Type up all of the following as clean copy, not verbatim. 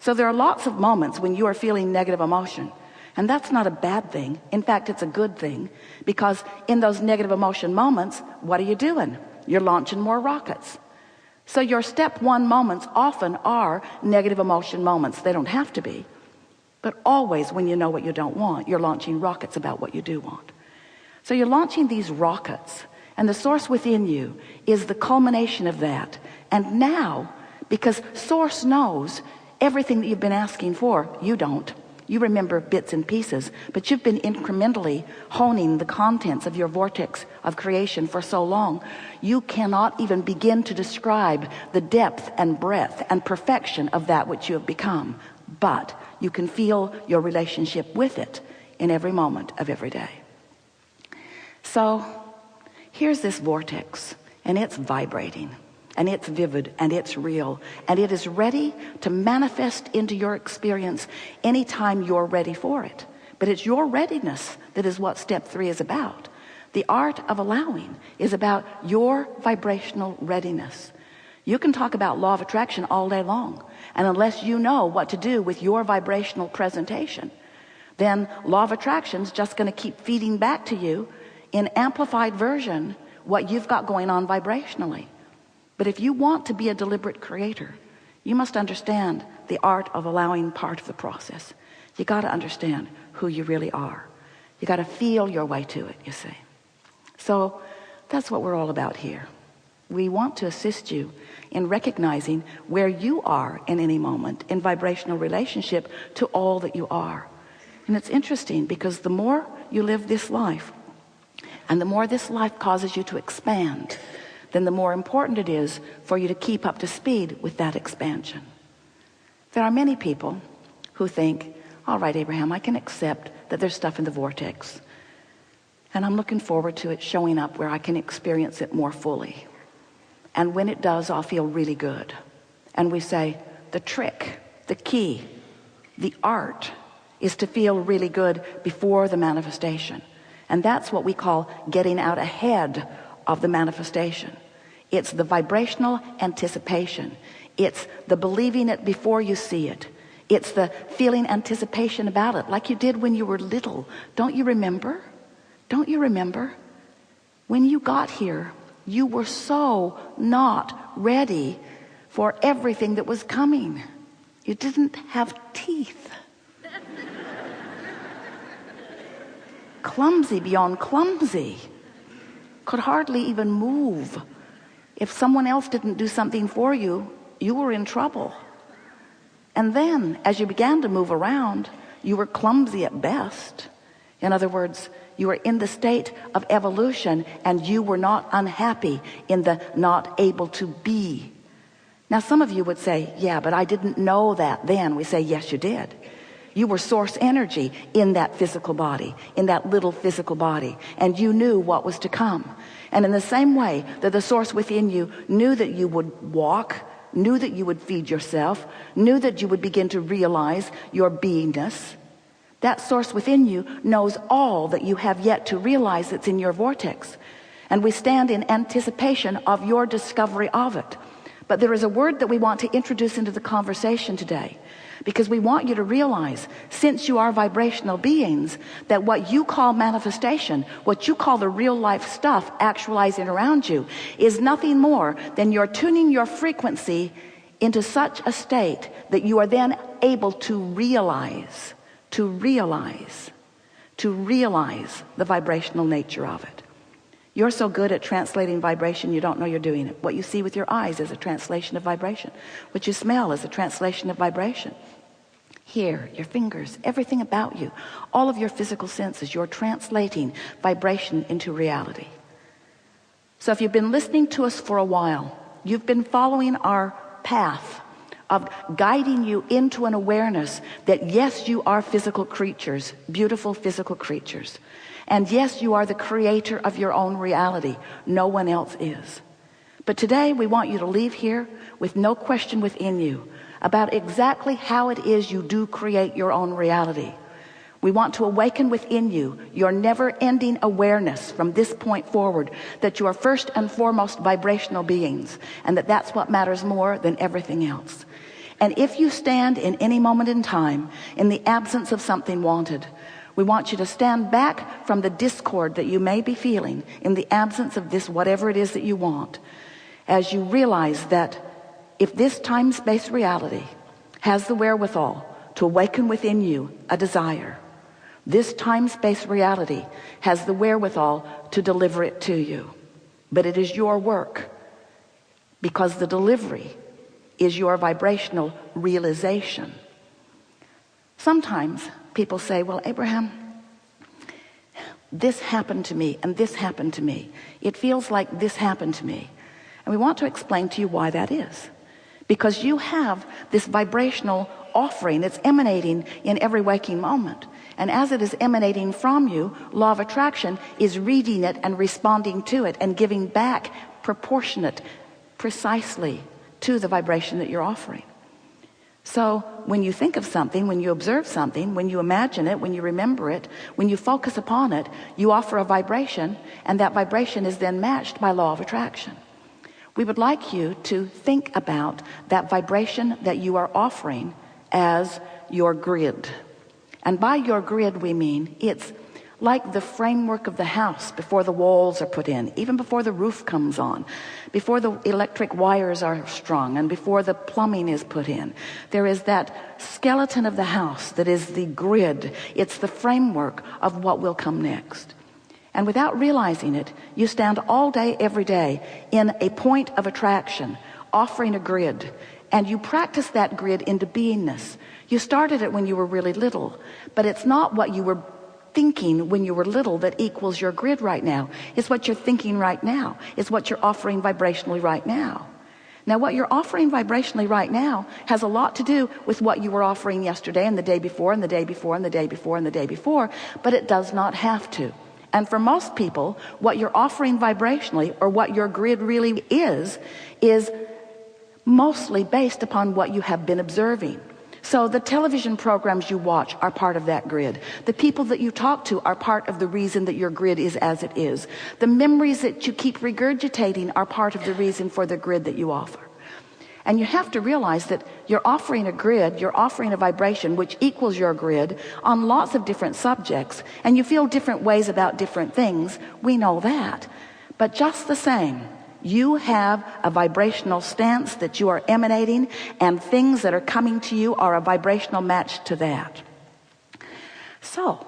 So there are lots of moments when you are feeling negative emotion, and that's not a bad thing. In fact, it's a good thing, because in those negative emotion moments, what are you doing? You're launching more rockets. So your step one moments often are negative emotion moments. They don't have to be, but always when you know what you don't want, you're launching rockets about what you do want. So you're launching these rockets, and the source within you is the culmination of that. And now, because source knows everything that you've been asking for, you don't. You remember bits and pieces, but you've been incrementally honing the contents of your vortex of creation for so long, you cannot even begin to describe the depth and breadth and perfection of that which you have become. But you can feel your relationship with it in every moment of every day. So here's this vortex, and it's vibrating, and it's vivid, and it's real, and it is ready to manifest into your experience anytime you're ready for it. But it's your readiness that is what step 3 is about. The art of allowing is about your vibrational readiness. You can talk about law of attraction all day long, and unless you know what to do with your vibrational presentation, then law of attraction is just going to keep feeding back to you in amplified version what you've got going on vibrationally. But if you want to be a deliberate creator, you must understand the art of allowing part of the process. You got to understand who you really are. You got to feel your way to it, you see. So that's what we're all about here. We want to assist you in recognizing where you are in any moment in vibrational relationship to all that you are. And it's interesting, because the more you live this life, and the more this life causes you to expand, then the more important it is for you to keep up to speed with that expansion. There are many people who think, all right, Abraham, I can accept that there's stuff in the vortex, and I'm looking forward to it showing up where I can experience it more fully. And when it does, I'll feel really good. And we say, the trick, the key, the art is to feel really good before the manifestation. And that's what we call getting out ahead of the manifestation. It's the vibrational anticipation. It's the believing it before you see it. It's the feeling anticipation about it, like you did when you were little. Don't you remember? Don't you remember? When you got here, you were so not ready for everything that was coming. You didn't have teeth. Clumsy beyond clumsy. Could hardly even move. If someone else didn't do something for you, you were in trouble. And then as you began to move around, you were clumsy at best. In other words, you were in the state of evolution, and you were not unhappy in the not able to be. Now some of you would say, yeah, but I didn't know that then. We say, yes, you did. You were source energy in that physical body, in that little physical body, and you knew what was to come. And in the same way that the source within you knew that you would walk, knew that you would feed yourself, knew that you would begin to realize your beingness, that source within you knows all that you have yet to realize that's in your vortex. And we stand in anticipation of your discovery of it. But there is a word that we want to introduce into the conversation today, because we want you to realize, since you are vibrational beings, that what you call manifestation, what you call the real life stuff actualizing around you, is nothing more than you're tuning your frequency into such a state that you are then able to realize the vibrational nature of it. You're so good at translating vibration, you don't know you're doing it. What you see with your eyes is a translation of vibration. What you smell is a translation of vibration. Here, your fingers, everything about you, all of your physical senses, you're translating vibration into reality. So if you've been listening to us for a while, you've been following our path of guiding you into an awareness that yes, you are physical creatures, beautiful physical creatures. And yes, you are the creator of your own reality. No one else is. But today we want you to leave here with no question within you about exactly how it is you do create your own reality. We want to awaken within you your never-ending awareness from this point forward that you are first and foremost vibrational beings, and that that's what matters more than everything else. And if you stand in any moment in time in the absence of something wanted, we want you to stand back from the discord that you may be feeling in the absence of this, whatever it is that you want, as you realize that if this time-space reality has the wherewithal to awaken within you a desire, this time-space reality has the wherewithal to deliver it to you. But it is your work, because the delivery is your vibrational realization. Sometimes people say, well, Abraham, this happened to me and this happened to me. It feels like this happened to me. And we want to explain to you why that is. Because you have this vibrational offering. It's emanating in every waking moment. And as it is emanating from you, law of attraction is reading it and responding to it and giving back proportionate, precisely to the vibration that you're offering. So when you think of something, when you observe something, when you imagine it, when you remember it, when you focus upon it, you offer a vibration, and that vibration is then matched by law of attraction. We would like you to think about that vibration that you are offering as your grid. And by your grid, we mean it's like the framework of the house before the walls are put in, even before the roof comes on, before the electric wires are strung, and before the plumbing is put in. There is that skeleton of the house that is the grid. It's the framework of what will come next. And without realizing it, you stand all day, every day in a point of attraction, offering a grid, and you practice that grid into beingness. You started it when you were really little, but it's not what you were thinking when you were little that equals your grid right now. It's what you're thinking right now. It's what you're offering vibrationally right now. Now, what you're offering vibrationally right now has a lot to do with what you were offering yesterday and the day before and the day before and the day before and the day before, but it does not have to. And for most people, what you're offering vibrationally, or what your grid really is mostly based upon what you have been observing. So the television programs you watch are part of that grid. The people that you talk to are part of the reason that your grid is as it is. The memories that you keep regurgitating are part of the reason for the grid that you offer. And you have to realize that you're offering a grid, you're offering a vibration which equals your grid on lots of different subjects, and you feel different ways about different things. We know that. But just the same, you have a vibrational stance that you are emanating, and things that are coming to you are a vibrational match to that. So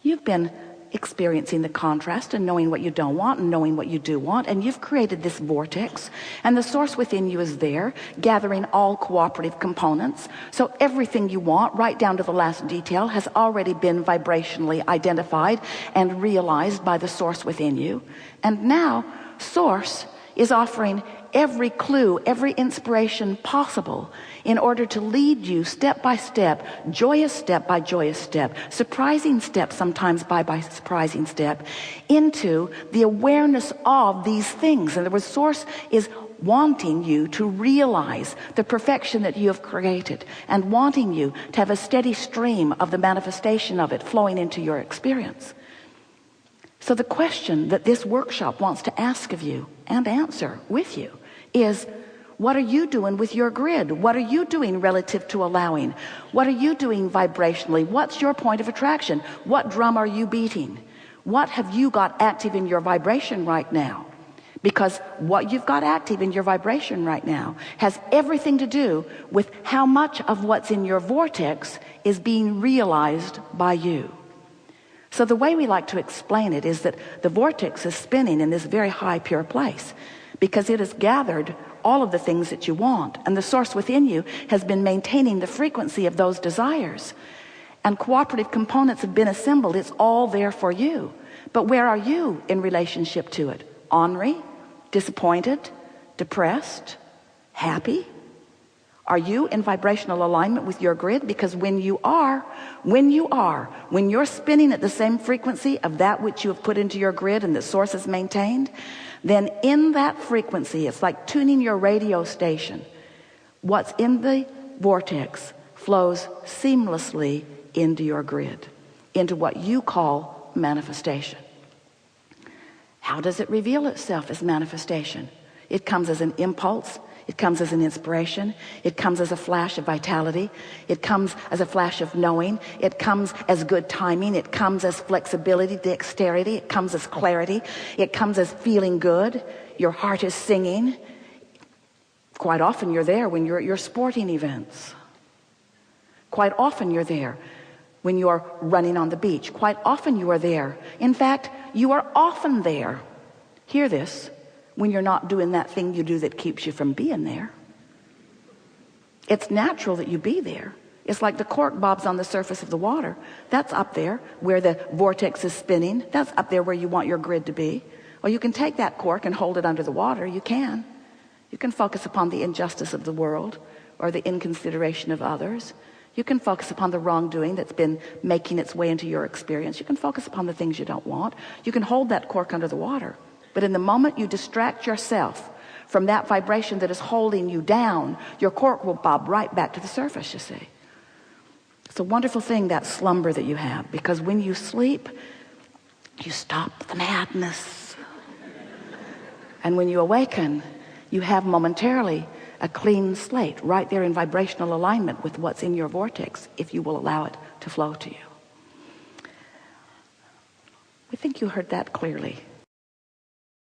you've been experiencing the contrast and knowing what you don't want and knowing what you do want, and you've created this vortex, and the source within you is there gathering all cooperative components. So everything you want, right down to the last detail, has already been vibrationally identified and realized by the source within you. And now source is offering every clue, every inspiration possible in order to lead you step by step by joyous step, surprising step sometimes by surprising step, into the awareness of these things. And the source is wanting you to realize the perfection that you have created, and wanting you to have a steady stream of the manifestation of it flowing into your experience. So the question that this workshop wants to ask of you and answer with you is, what are you doing with your grid? What are you doing relative to allowing? What are you doing vibrationally? What's your point of attraction? What drum are you beating? What have you got active in your vibration right now? Because what you've got active in your vibration right now has everything to do with how much of what's in your vortex is being realized by you. So the way we like to explain it is that the vortex is spinning in this very high pure place because it has gathered all of the things that you want, and the source within you has been maintaining the frequency of those desires, and cooperative components have been assembled. It's all there for you. But where are you in relationship to it? Ornery, disappointed, depressed, happy? Are you in vibrational alignment with your grid? Because when you're spinning at the same frequency of that which you have put into your grid and the source is maintained, then in that frequency, it's like tuning your radio station. What's in the vortex flows seamlessly into your grid, into what you call manifestation. How does it reveal itself as manifestation? It comes as an impulse. It comes as an inspiration. It comes as a flash of vitality. It comes as a flash of knowing. It comes as good timing. It comes as flexibility, dexterity. It comes as clarity. It comes as feeling good. Your heart is singing. Quite often you're there when you're at your sporting events. Quite often you're there when you're running on the beach. Quite often you are there. In fact, you are often there. Hear this. When you're not doing that thing you do that keeps you from being there. It's natural that you be there. It's like the cork bobs on the surface of the water. That's up there where the vortex is spinning. That's up there where you want your grid to be. Or you can take that cork and hold it under the water. You can. You can focus upon the injustice of the world or the inconsideration of others. You can focus upon the wrongdoing that's been making its way into your experience. You can focus upon the things you don't want. You can hold that cork under the water. But in the moment you distract yourself from that vibration that is holding you down, your cork will bob right back to the surface, you see. It's a wonderful thing, that slumber that you have, because when you sleep, you stop the madness. And when you awaken, you have momentarily a clean slate right there in vibrational alignment with what's in your vortex, if you will allow it to flow to you. We think you heard that clearly.